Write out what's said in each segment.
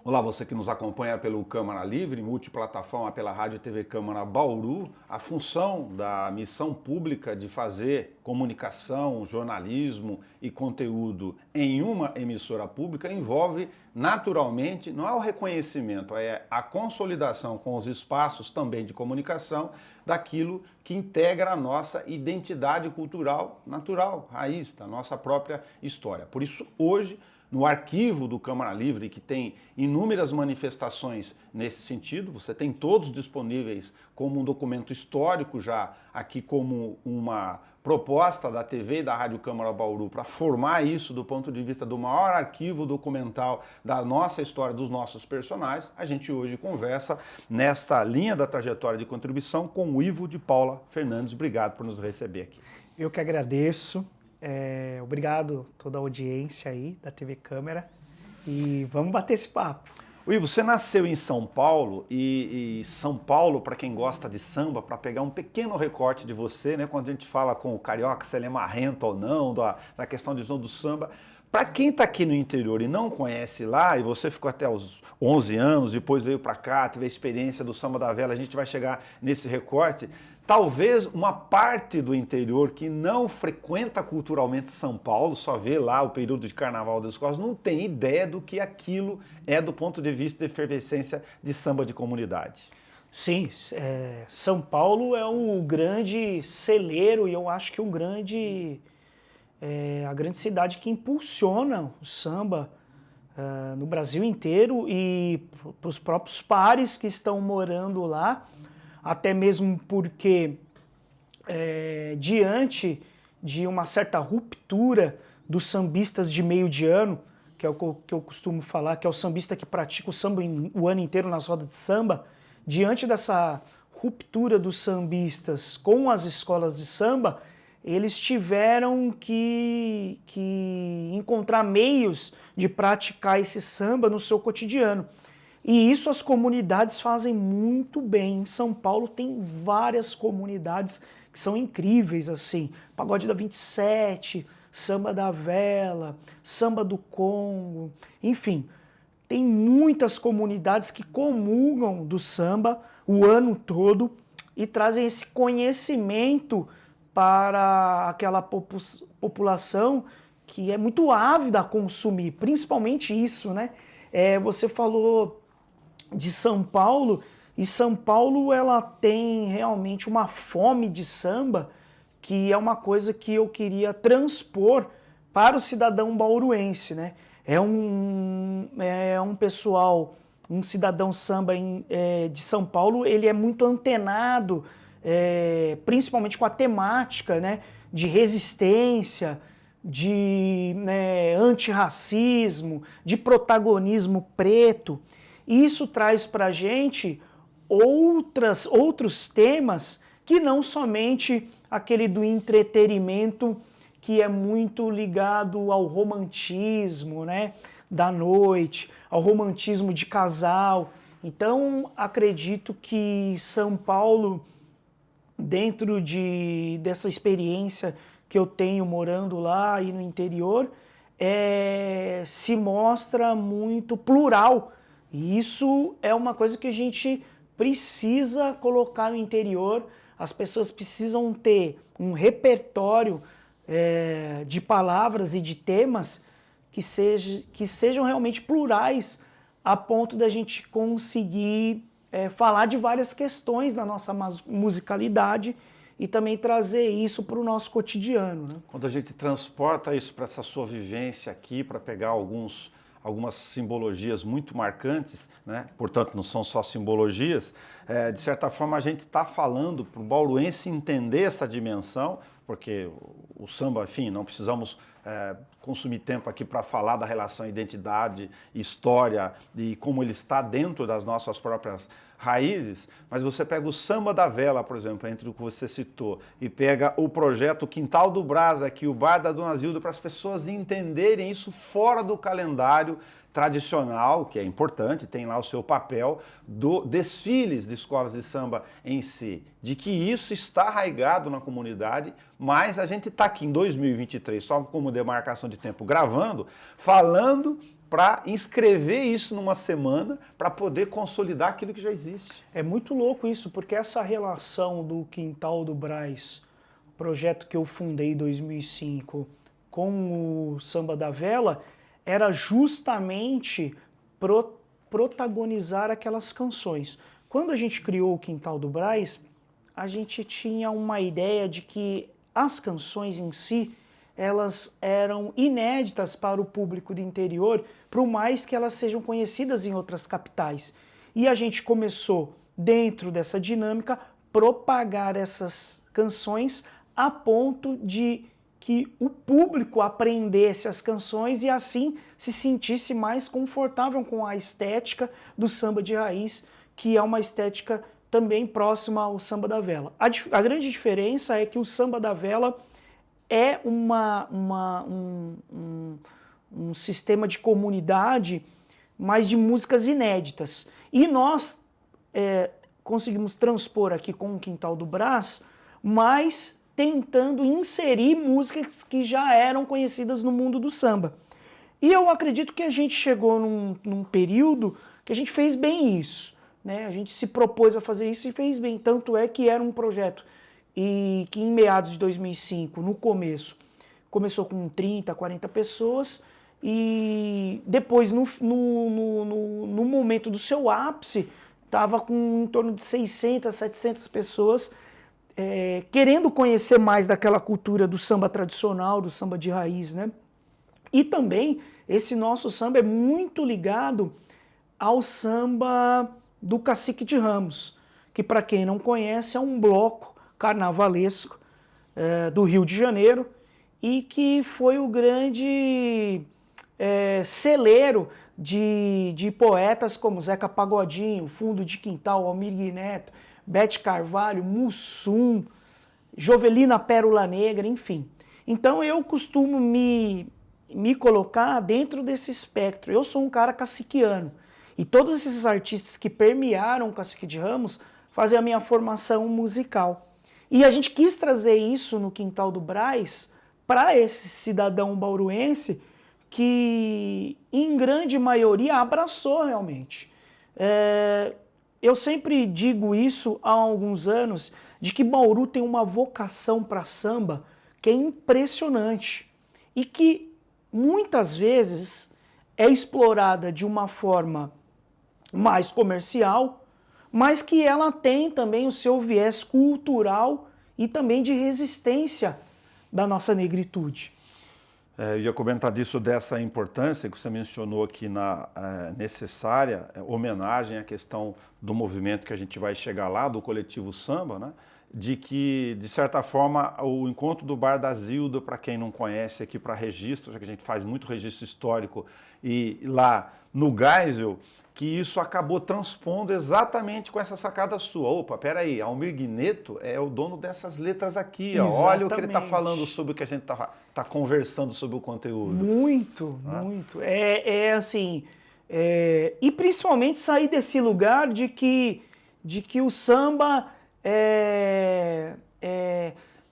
Olá, você que nos acompanha pelo Câmara Livre, multiplataforma pela Rádio e TV Câmara Bauru. A função da missão pública de fazer comunicação, jornalismo e conteúdo em uma emissora pública envolve naturalmente, não é o reconhecimento, é a consolidação com os espaços também de comunicação daquilo que integra a nossa identidade cultural natural, raiz, da nossa própria história. Por isso, hoje, no arquivo do Câmara Livre, que tem inúmeras manifestações nesse sentido, você tem todos disponíveis como um documento histórico já aqui como uma proposta da TV e da Rádio Câmara Bauru para formar isso do ponto de vista do maior arquivo documental da nossa história, dos nossos personagens. A gente hoje conversa nesta linha da trajetória de contribuição com o Ivo de Paula Fernandes. Obrigado por nos receber aqui. Eu que agradeço. Obrigado a toda a audiência aí da TV Câmara e vamos bater esse papo. Ivo, você nasceu em São Paulo e São Paulo, para quem gosta de samba, para pegar um pequeno recorte de você, né, quando a gente fala com o carioca se ele é marrento ou não, da questão de do samba, para quem está aqui no interior e não conhece lá, e você ficou até os 11 anos, depois veio para cá, teve a experiência do samba da vela, a gente vai chegar nesse recorte. Talvez uma parte do interior que não frequenta culturalmente São Paulo, só vê lá o período de Carnaval das Escolas, não tem ideia do que aquilo é do ponto de vista de efervescência de samba de comunidade. Sim, São Paulo é um grande celeiro e eu acho que a grande cidade que impulsiona o samba no Brasil inteiro e para os próprios pares que estão morando lá, até mesmo porque diante de uma certa ruptura dos sambistas de meio de ano, que é o que eu costumo falar, que é o sambista que pratica o samba o ano inteiro nas rodas de samba, diante dessa ruptura dos sambistas com as escolas de samba, eles tiveram que encontrar meios de praticar esse samba no seu cotidiano. E isso as comunidades fazem muito bem. Em São Paulo tem várias comunidades que são incríveis, assim. Pagode da 27, Samba da Vela, Samba do Congo, enfim. Tem muitas comunidades que comungam do samba o ano todo e trazem esse conhecimento para aquela população que é muito ávida a consumir, principalmente isso, né? Você falou de São Paulo, e São Paulo ela tem realmente uma fome de samba que é uma coisa que eu queria transpor para o cidadão bauruense, né? É um pessoal, um cidadão samba de São Paulo, ele é muito antenado, principalmente com a temática, né, de resistência, de antirracismo, de protagonismo preto. Isso traz para a gente outros temas que não somente aquele do entretenimento, que é muito ligado ao romantismo, né, da noite, ao romantismo de casal. Então, acredito que São Paulo, dentro dessa experiência que eu tenho morando lá e no interior, se mostra muito plural. E isso é uma coisa que a gente precisa colocar no interior. As pessoas precisam ter um repertório de palavras e de temas que sejam realmente plurais, a ponto da gente conseguir falar de várias questões da nossa musicalidade e também trazer isso para o nosso cotidiano, né? Quando a gente transporta isso para essa sua vivência aqui, para pegar algumas simbologias muito marcantes, né? Portanto, não são só simbologias, de certa forma a gente está falando para o bauruense entender essa dimensão, porque o samba, enfim, não precisamos consumir tempo aqui para falar da relação identidade, história e como ele está dentro das nossas próprias raízes, mas você pega o Samba da Vela, por exemplo, entre o que você citou, e pega o projeto Quintal do Brás aqui, o Bar da Dona Zilda, para as pessoas entenderem isso fora do calendário tradicional, que é importante, tem lá o seu papel, do desfiles de escolas de samba em si, de que isso está arraigado na comunidade, mas a gente está aqui em 2023, só como demarcação de tempo, gravando, falando para inscrever isso numa semana, para poder consolidar aquilo que já existe. É muito louco isso, porque essa relação do Quintal do Brás, projeto que eu fundei em 2005, com o Samba da Vela, era justamente protagonizar aquelas canções. Quando a gente criou o Quintal do Brás, a gente tinha uma ideia de que as canções em si, elas eram inéditas para o público do interior, por mais que elas sejam conhecidas em outras capitais. E a gente começou, dentro dessa dinâmica, propagar essas canções a ponto de que o público aprendesse as canções e assim se sentisse mais confortável com a estética do samba de raiz, que é uma estética também próxima ao samba da vela. A grande diferença é que o samba da vela é um sistema de comunidade, mas de músicas inéditas. E nós conseguimos transpor aqui com o Quintal do Brás, mas tentando inserir músicas que já eram conhecidas no mundo do samba. E eu acredito que a gente chegou num período que a gente fez bem isso, né? A gente se propôs a fazer isso e fez bem. Tanto é que era um projeto e que em meados de 2005, no começo, começou com 30, 40 pessoas e depois, no momento do seu ápice, estava com em torno de 600, 700 pessoas querendo conhecer mais daquela cultura do samba tradicional, do samba de raiz, né? E também, esse nosso samba é muito ligado ao samba do Cacique de Ramos, que, para quem não conhece, é um bloco carnavalesco do Rio de Janeiro e que foi o grande celeiro de poetas como Zeca Pagodinho, Fundo de Quintal, Almir Neto, Bete Carvalho, Mussum, Jovelina Pérola Negra, enfim. Então eu costumo me colocar dentro desse espectro. Eu sou um cara caciquiano e todos esses artistas que permearam o Cacique de Ramos fazem a minha formação musical. E a gente quis trazer isso no Quintal do Brás para esse cidadão bauruense que, em grande maioria, abraçou realmente. Eu sempre digo isso há alguns anos, de que Bauru tem uma vocação para samba que é impressionante e que muitas vezes é explorada de uma forma mais comercial, mas que ela tem também o seu viés cultural e também de resistência da nossa negritude. Eu ia comentar disso, dessa importância que você mencionou aqui na necessária homenagem à questão do movimento que a gente vai chegar lá, do coletivo samba, né? De que, de certa forma, o encontro do Bar da Zilda, para quem não conhece aqui para registro, já que a gente faz muito registro histórico, e lá no Geisel, que isso acabou transpondo exatamente com essa sacada sua. Opa, peraí, Almir Neto é o dono dessas letras aqui, ó. Olha o que ele está falando sobre o que a gente tá conversando sobre o conteúdo. Muito, muito. Assim, e principalmente sair desse lugar de que o samba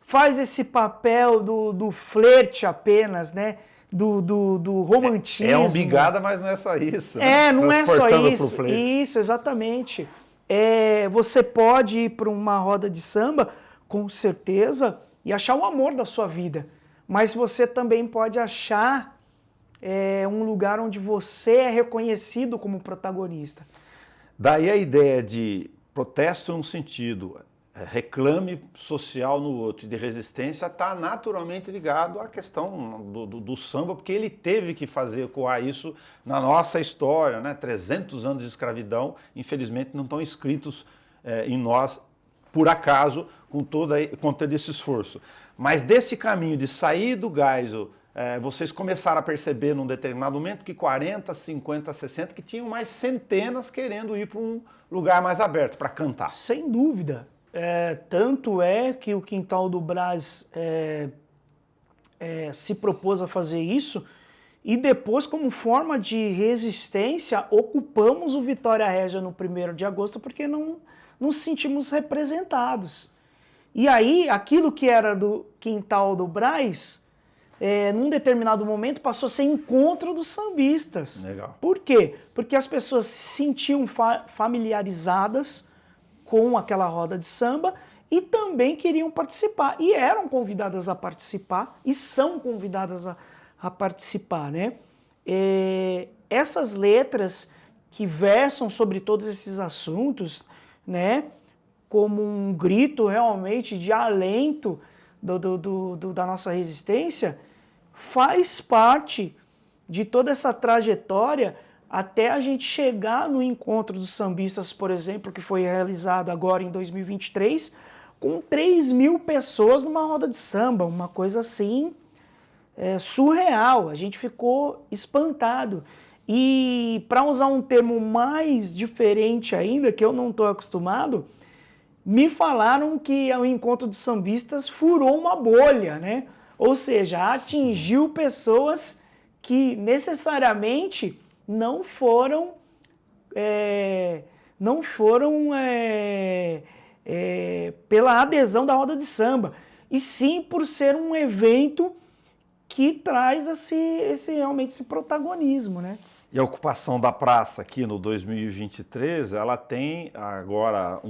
faz esse papel do flerte apenas, né? Do romantismo. É um bigada, mas não é só isso. Não é só isso. Isso, exatamente. Você pode ir para uma roda de samba, com certeza, e achar o amor da sua vida. Mas você também pode achar um lugar onde você é reconhecido como protagonista. Daí a ideia de protesto num sentido, reclame social no outro, de resistência, está naturalmente ligado à questão do samba, porque ele teve que fazer ecoar isso na nossa história, né? 300 anos de escravidão, infelizmente não estão escritos em nós, por acaso, com todo esse esforço. Mas desse caminho de sair do Geisel, vocês começaram a perceber num determinado momento que 40, 50, 60, que tinham mais centenas querendo ir para um lugar mais aberto, para cantar. Sem dúvida. Tanto é que o Quintal do Brás se propôs a fazer isso, e depois, como forma de resistência, ocupamos o Vitória Régia no 1º de agosto porque não nos sentimos representados. E aí, aquilo que era do quintal do Brás, num determinado momento, passou a ser encontro dos sambistas. Legal. Por quê? Porque as pessoas se sentiam familiarizadas com aquela roda de samba e também queriam participar. E eram convidadas a participar, e são convidadas a participar, né? Essas letras que versam sobre todos esses assuntos, né? Como um grito realmente de alento da nossa resistência, faz parte de toda essa trajetória até a gente chegar no encontro dos sambistas, por exemplo, que foi realizado agora em 2023, com 3.000 pessoas numa roda de samba, uma coisa assim surreal. A gente ficou espantado. E para usar um termo mais diferente ainda, que eu não estou acostumado, me falaram que o encontro dos sambistas furou uma bolha, né? Ou seja, atingiu pessoas que necessariamente não foram pela adesão da roda de samba, e sim por ser um evento que traz realmente esse protagonismo, né? E a ocupação da praça aqui no 2023, ela tem agora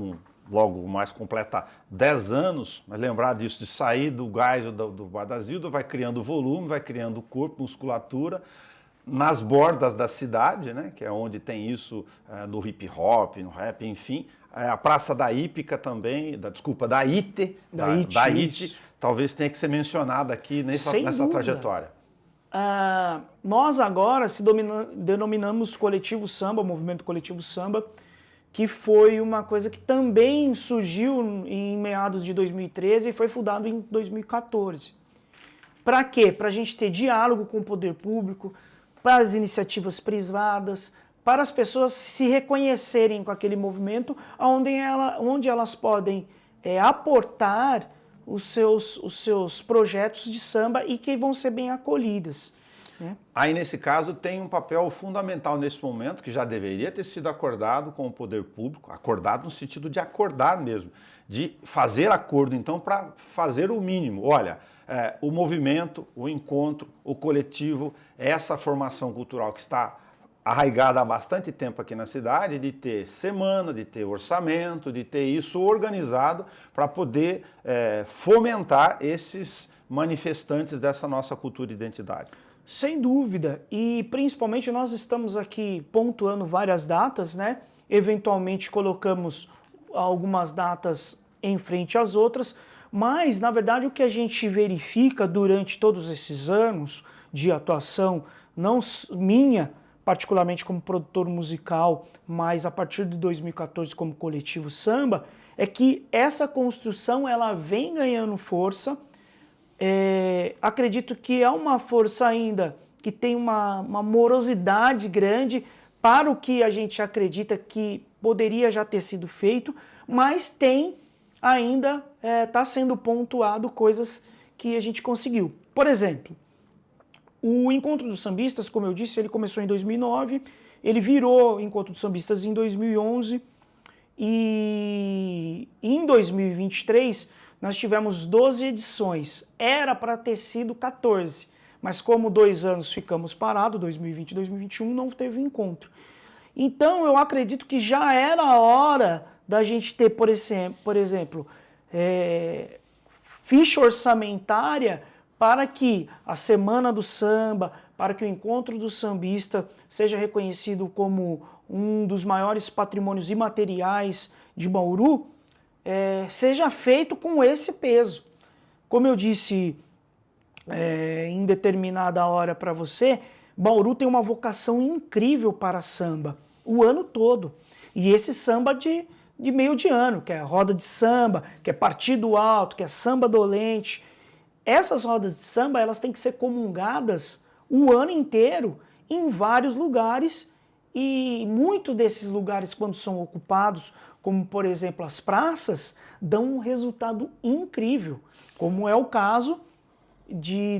logo mais completa 10 anos, mas lembrar disso, de sair do gás do Bar da Zilda, vai criando volume, vai criando corpo, musculatura, nas bordas da cidade, né, que é onde tem isso no hip hop, no rap, enfim. A Praça da Hípica também, da ITE, talvez tenha que ser mencionada aqui nessa trajetória. Nós agora denominamos Coletivo Samba, Movimento Coletivo Samba, que foi uma coisa que também surgiu em meados de 2013 e foi fundado em 2014. Para quê? Para a gente ter diálogo com o poder público, para as iniciativas privadas, para as pessoas se reconhecerem com aquele movimento, onde elas podem aportar os seus projetos de samba e que vão ser bem acolhidas. Aí, nesse caso, tem um papel fundamental nesse momento, que já deveria ter sido acordado com o poder público, acordado no sentido de acordar mesmo, de fazer acordo, então, para fazer o mínimo. Olha, o movimento, o encontro, o coletivo, essa formação cultural que está arraigada há bastante tempo aqui na cidade, de ter semana, de ter orçamento, de ter isso organizado para poder fomentar esses manifestantes dessa nossa cultura e identidade. Sem dúvida, e principalmente nós estamos aqui pontuando várias datas, né? Eventualmente colocamos algumas datas em frente às outras, mas na verdade o que a gente verifica durante todos esses anos de atuação, não minha, particularmente como produtor musical, mas a partir de 2014 como Coletivo Samba, é que essa construção ela vem ganhando força. Acredito que é uma força ainda que tem uma morosidade grande para o que a gente acredita que poderia já ter sido feito, mas tem ainda, está sendo pontuado coisas que a gente conseguiu. Por exemplo, o Encontro dos Sambistas, como eu disse, ele começou em 2009, ele virou Encontro dos Sambistas em 2011 e em 2023 nós tivemos 12 edições, era para ter sido 14, mas como 2 anos ficamos parados, 2020 e 2021, não teve encontro. Então eu acredito que já era a hora da gente ter, por exemplo, ficha orçamentária para que a Semana do Samba, para que o Encontro do Sambista seja reconhecido como um dos maiores patrimônios imateriais de Bauru, seja feito com esse peso. Como eu disse em determinada hora para você, Bauru tem uma vocação incrível para samba, o ano todo. E esse samba de meio de ano, que é roda de samba, que é partido alto, que é samba dolente. Essas rodas de samba elas têm que ser comungadas o ano inteiro em vários lugares, e muitos desses lugares, quando são ocupados, como por exemplo as praças, dão um resultado incrível, como é o caso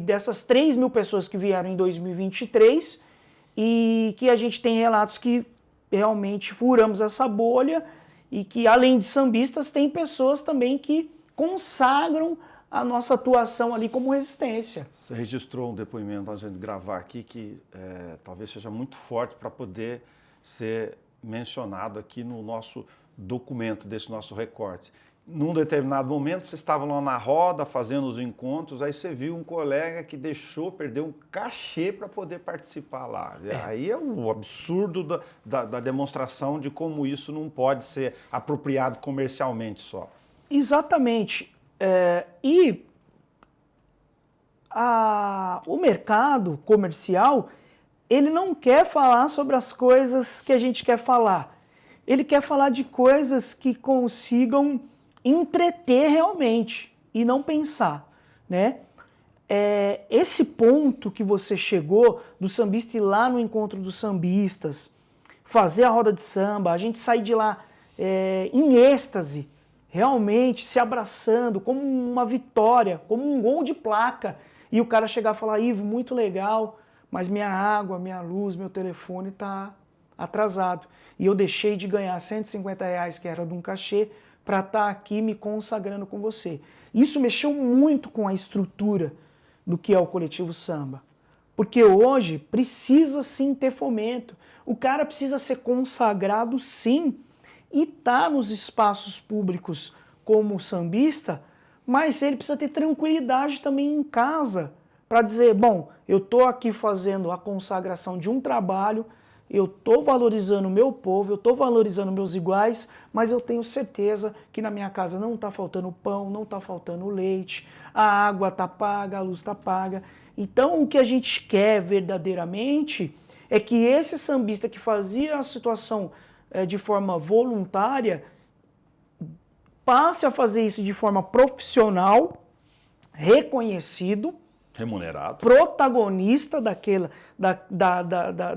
dessas 3 mil pessoas que vieram em 2023 e que a gente tem relatos que realmente furamos essa bolha e que, além de sambistas, tem pessoas também que consagram a nossa atuação ali como resistência. Você registrou um depoimento antes de gravar aqui que talvez seja muito forte para poder ser mencionado aqui no nosso documento, desse nosso recorte. Num determinado momento, vocês estavam lá na roda, fazendo os encontros, aí você viu um colega que perdeu um cachê para poder participar lá. Aí é o absurdo da demonstração de como isso não pode ser apropriado comercialmente só. Exatamente. O mercado comercial, ele não quer falar sobre as coisas que a gente quer falar. Ele quer falar de coisas que consigam entreter realmente e não pensar, né? Esse ponto que você chegou do sambista ir lá no encontro dos sambistas, fazer a roda de samba, a gente sair de lá em êxtase, realmente se abraçando como uma vitória, como um gol de placa, e o cara chegar e falar: Ivo, muito legal, mas minha água, minha luz, meu telefone está atrasado. E eu deixei de ganhar R$150, que era de um cachê, para estar aqui me consagrando com você. Isso mexeu muito com a estrutura do que é o coletivo samba. Porque hoje precisa sim ter fomento. O cara precisa ser consagrado sim e tá nos espaços públicos como sambista, mas ele precisa ter tranquilidade também em casa para dizer: bom, eu estou aqui fazendo a consagração de um trabalho, eu estou valorizando o meu povo, eu estou valorizando meus iguais, mas eu tenho certeza que na minha casa não está faltando pão, não está faltando leite, a água está paga, a luz está paga. Então o que a gente quer verdadeiramente é que esse sambista que fazia a situação de forma voluntária passe a fazer isso de forma profissional, reconhecido, remunerado, protagonista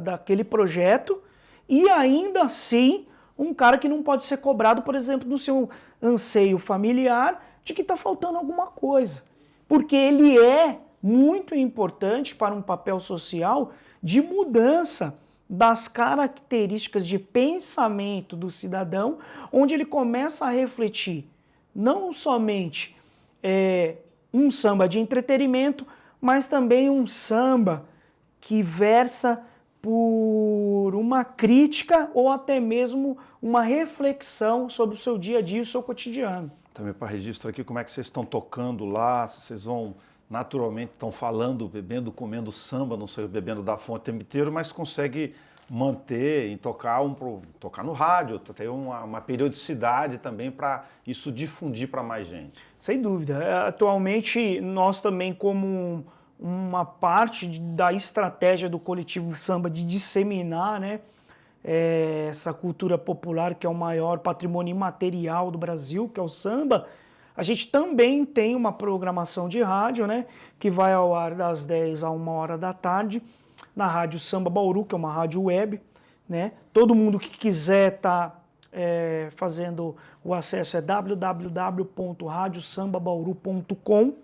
daquele projeto, e ainda assim um cara que não pode ser cobrado, por exemplo, do seu anseio familiar de que está faltando alguma coisa. Porque ele é muito importante para um papel social de mudança das características de pensamento do cidadão, onde ele começa a refletir não somente um samba de entretenimento, mas também um samba que versa por uma crítica ou até mesmo uma reflexão sobre o seu dia a dia e o seu cotidiano. Também para registro aqui, como é que vocês estão tocando lá? Vocês vão, naturalmente, estão falando, bebendo, comendo samba, não sei, bebendo da fonte o tempo inteiro, mas consegue manter e tocar no rádio, ter uma periodicidade também para isso difundir para mais gente. Sem dúvida. Atualmente, nós também, como uma parte da estratégia do coletivo samba de disseminar, né, essa cultura popular, que é o maior patrimônio imaterial do Brasil, que é o samba, a gente também tem uma programação de rádio, né, que vai ao ar das 10 a 1h da tarde, na Rádio Samba Bauru, que é uma rádio web, né? Todo mundo que quiser estar fazendo o acesso é www.radiosambabauru.com,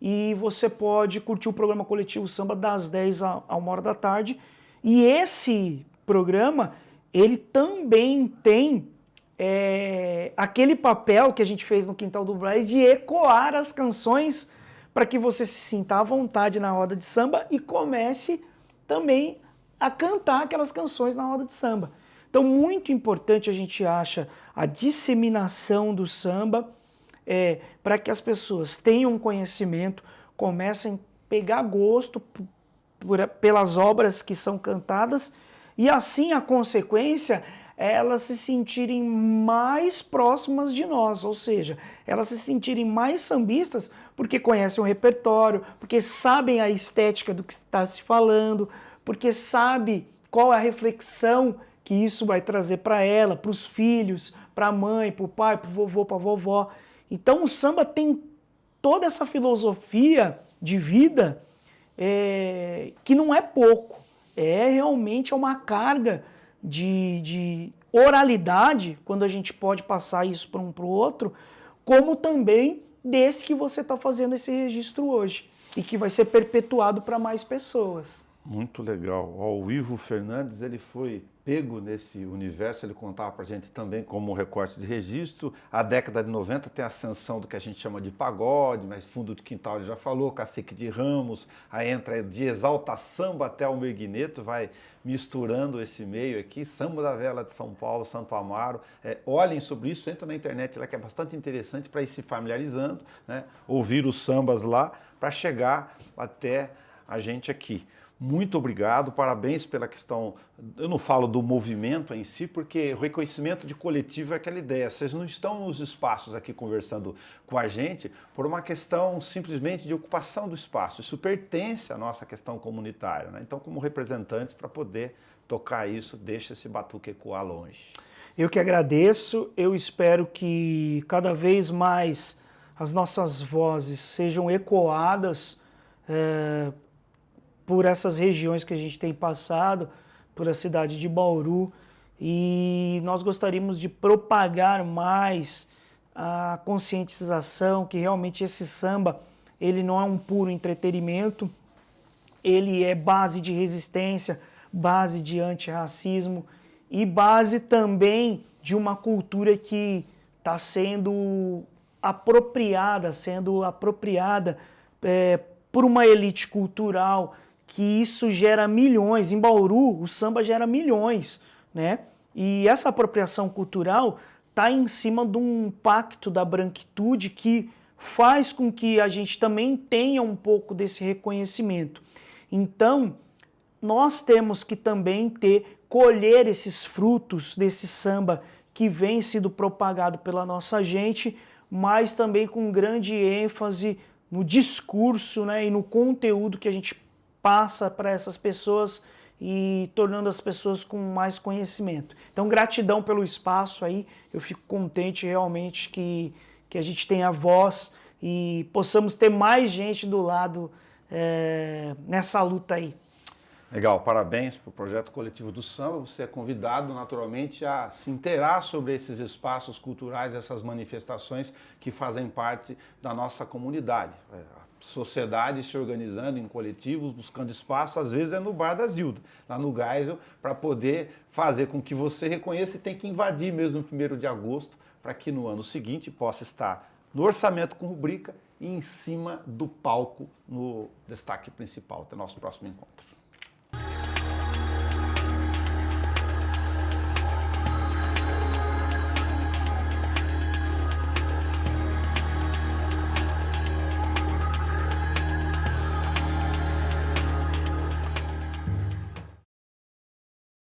e você pode curtir o programa Coletivo Samba das 10 a 1h da tarde. E esse programa, ele também tem aquele papel que a gente fez no Quintal do Brás de ecoar as canções para que você se sinta à vontade na roda de samba e comece também a cantar aquelas canções na roda de samba. Então, muito importante, a gente acha, a disseminação do samba para que as pessoas tenham conhecimento, comecem a pegar gosto pelas obras que são cantadas e, assim, a consequência, elas se sentirem mais próximas de nós, ou seja, elas se sentirem mais sambistas porque conhecem o repertório, porque sabem a estética do que está se falando, porque sabe qual é a reflexão que isso vai trazer para ela, para os filhos, para a mãe, para o pai, para o vovô, para a vovó. Então o samba tem toda essa filosofia de vida que não é pouco, realmente uma carga de oralidade, quando a gente pode passar isso para um para o outro, como também desse que você está fazendo esse registro hoje. e que vai ser perpetuado para mais pessoas. Muito legal. Ó, o Ivo Fernandes, ele foi pego nesse universo, ele contava para a gente também como recorte de registro. A década de 90 tem a ascensão do que a gente chama de pagode, mas fundo de quintal ele já falou, Cacique de Ramos, aí entra de Exalta Samba até o Guineto, vai misturando esse meio aqui, Samba da Vela de São Paulo, Santo Amaro. Olhem sobre isso, entra na internet lá que é bastante interessante para ir se familiarizando, né? Ouvir os sambas lá para chegar até a gente aqui. Muito obrigado, parabéns pela questão, eu não falo do movimento em si, porque o reconhecimento de coletivo é aquela ideia, vocês não estão nos espaços aqui conversando com a gente por uma questão simplesmente de ocupação do espaço, isso pertence à nossa questão comunitária, né? Então como representantes para poder tocar isso, deixa esse batuque ecoar longe. Eu que agradeço, eu espero que cada vez mais as nossas vozes sejam ecoadas por essas regiões que a gente tem passado, por a cidade de Bauru, e nós gostaríamos de propagar mais a conscientização que realmente esse samba, ele não é um puro entretenimento, ele é base de resistência, base de antirracismo e base também de uma cultura que está sendo apropriada por uma elite cultural, que isso gera milhões. Em Bauru, o samba gera milhões, né? E essa apropriação cultural está em cima de um pacto da branquitude que faz com que a gente também tenha um pouco desse reconhecimento. Então, nós temos que também colher esses frutos desse samba que vem sido propagado pela nossa gente, mas também com grande ênfase no discurso, né, e no conteúdo que a gente passa para essas pessoas e tornando as pessoas com mais conhecimento. Então, gratidão pelo espaço aí, eu fico contente realmente que a gente tenha voz e possamos ter mais gente do lado nessa luta aí. Legal, parabéns para o Projeto Coletivo do Samba. Você é convidado naturalmente a se inteirar sobre esses espaços culturais, essas manifestações que fazem parte da nossa comunidade. A sociedade se organizando em coletivos, buscando espaço, às vezes é no Bar da Zilda, lá no Geisel, para poder fazer com que você reconheça e tem que invadir mesmo no 1º de agosto, para que no ano seguinte possa estar no orçamento com rubrica e em cima do palco no destaque principal. Até nosso próximo encontro.